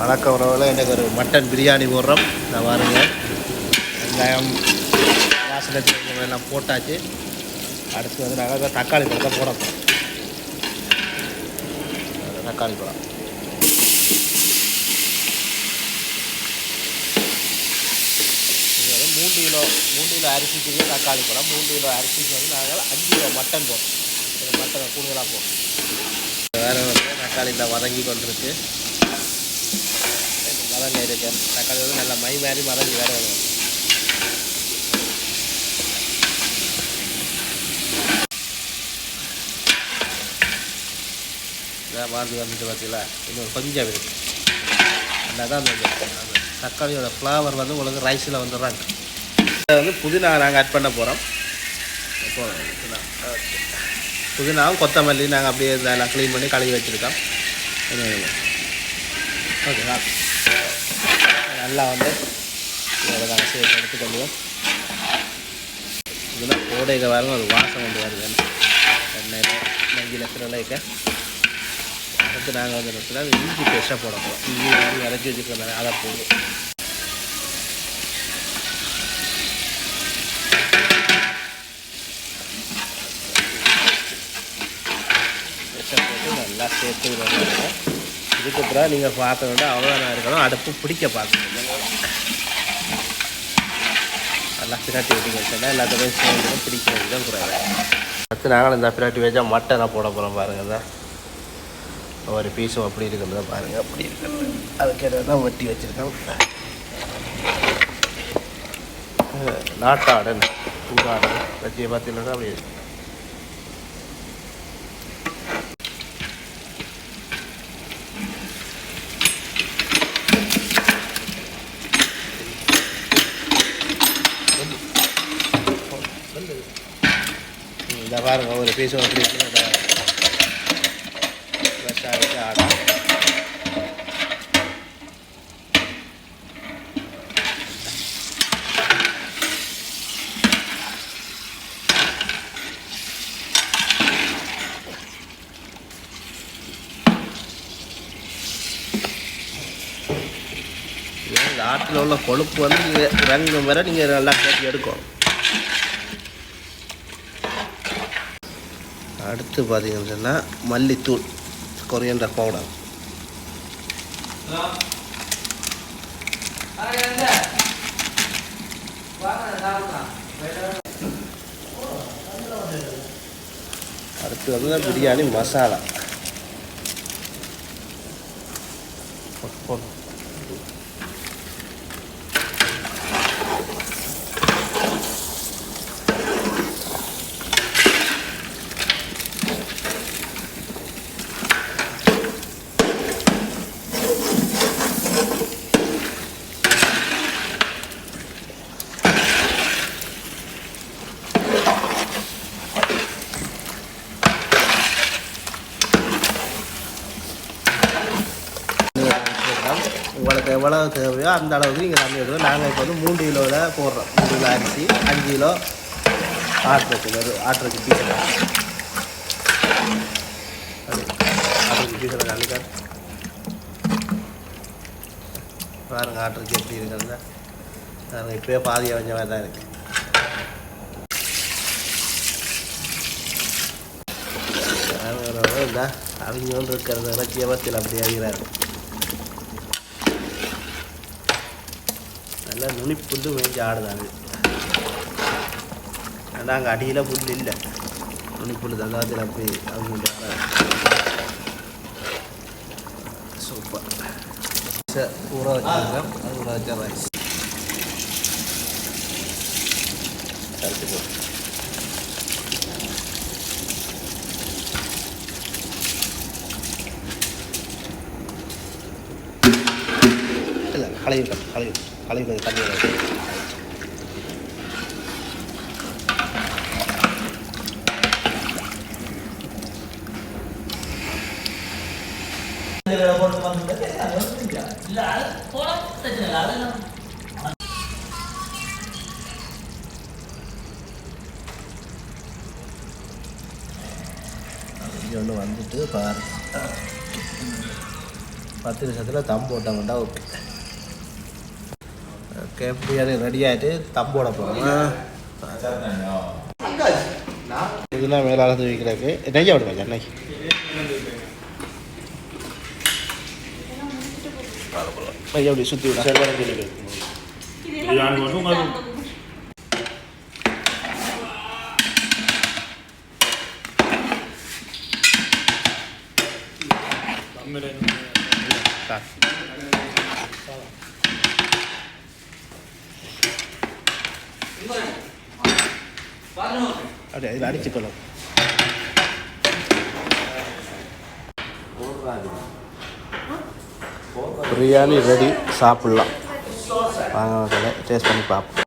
வணக்கம் உறவில், எனக்கு ஒரு மட்டன் பிரியாணி போடுறோம். நான் பாருங்க, வெங்காயம் வாசனை எல்லாம் போட்டாச்சு. அடுத்து வந்து நாங்கள் தக்காளி பழத்தை போட போகிறோம். தக்காளி பழம் இது வந்து 3 கிலோ அரிசிக்கு தக்காளி பழம், 3 கிலோ அரிசிக்கு வந்து நாங்கள் 5 கிலோ மட்டன் போடுறோம். மட்டனை கூடுதலாக போடுறோம். வேறு வந்து தக்காளியில் வதங்கி கொண்டிருக்கு. வதங்க இருக்கு. தக்காளி வந்து நல்லா மை மாதிரி வதங்கி வேறு வேணும். வாழ்ந்து வந்துட்டு பார்த்தீங்களா, இன்னும் கொஞ்சம் இருக்குது. நல்லா தான் அந்த தக்காளியோட ஃப்ளேவர் வந்து உங்களுக்கு ரைஸில் வந்துடுறாங்க. இதை வந்து புதினா நாங்கள் ஆட் பண்ண போகிறோம். புதினாவும் கொத்தமல்லி நாங்கள் அப்படியே இதெல்லாம் க்ளீன் பண்ணி கழுவி வச்சுருக்கோம். ஓகேங்களா, நல்லா வந்து இதை நாங்கள் சேர்த்து எடுத்துக்கொள்வோம். இதெல்லாம் கோடைக்கு வரணும், ஒரு வாசம் கொண்டு வருது. எண்ணெயில் நெஞ்சில் சிறலைக்க அடுத்து நாங்கள் வந்து இடத்துல இஞ்சி பேஸ்ட்டாக போட போகிறோம். இஞ்சி இறச்சி வச்சுருக்கோம், அதை போடுவோம். நல்லா சேர்த்து விடணும். இதுக்கப்புறம் நீங்கள் பார்க்க வேண்டாம், அவ்வளோதான் இருக்கணும். அடுப்பு பிடிக்க பார்க்கணும். நல்லா பிராட்டி வச்சு வச்சோன்னா எல்லாத்துக்கும் சேர்ந்து பிடிக்க வேண்டியதான் குறையாது. அடுத்து நாங்களும் இந்த பிராட்டி வச்சா மட்டனை போட போகிறோம். பாருங்கள் தான் ஒரு பீஸும் அப்படி இருக்கிறத பாருங்கள், அப்படி இருக்கிறது அதுக்கு தான் வெட்டி வச்சுருக்கோம். நாட்டாடன் பூராடன் வச்சியை பார்த்தீங்கன்னா அப்படி இருக்கு. இந்த பாருங்க ஒரு பீஸும் அப்படி இருக்கு. ஆடா ஆட்டில் உள்ள கொழுப்பு வந்து நீங்கள் இறங்கும் வரை நீங்கள் நல்லா கேட்டு எடுக்கும். அடுத்து பார்த்தீங்கன்னு சொன்னால் மல்லித்தூள், கொரியண்டர் பவுடர், அடுத்து வந்து பிரியாணி மசாலா உங்களுக்கு எவ்வளோ தேவையோ அந்த அளவுக்கு நீங்கள் தண்ணி விடுவோம். நாங்கள் இப்போ வந்து 3 கிலோவில் போடுறோம். 3 கிலோ அரிசி, 5 கிலோ ஆட்டுறதுக்கு பீஸில் கல்லிக்கார் பாருங்க ஆட்டுறதுக்கு எப்படி இருக்குதுல்ல. பாருங்கள் இப்போயே பாதியாக கொஞ்சம் மாதிரி தான் இருக்குது. இல்லை அவங்க ஒன்று இருக்கிறது இறச்சியை பற்றியில் அப்படி அறிகிறாரு. நல்லா நுனி புல்லு மேய்ஞ்சி ஆடுதாங்க. ஆனால் அங்கே அடியில் புல் இல்லை, நுனி புல் தங்காத்தில் அப்படி அவங்க சூப்பர். ஊற வச்சுருக்கோம், அது ஊற வச்ச ரைஸ் கரைச்சி போட்டு இல்லை கழுவி தண்ணி ஒன்று வந்துட்டு பாரு. 10 நிமிஷத்தில் தம் போட்டோம்னா ஓகே. ஓகே, பிரியாணி ரெடி ஆகிட்டு தம் போட போகிறோம். இதெல்லாம் மேலாக தூவிக்கிறதுக்கு நெய்யா விடுவேன். நெய் நெய்யை அப்படி சுற்றி விட அப்படியே இதில் அடிச்சுக்கணும். பிரியாணி ரெடி, சாப்பிட்லாம். வாங்க டேஸ்ட் பண்ணி பார்ப்போம்.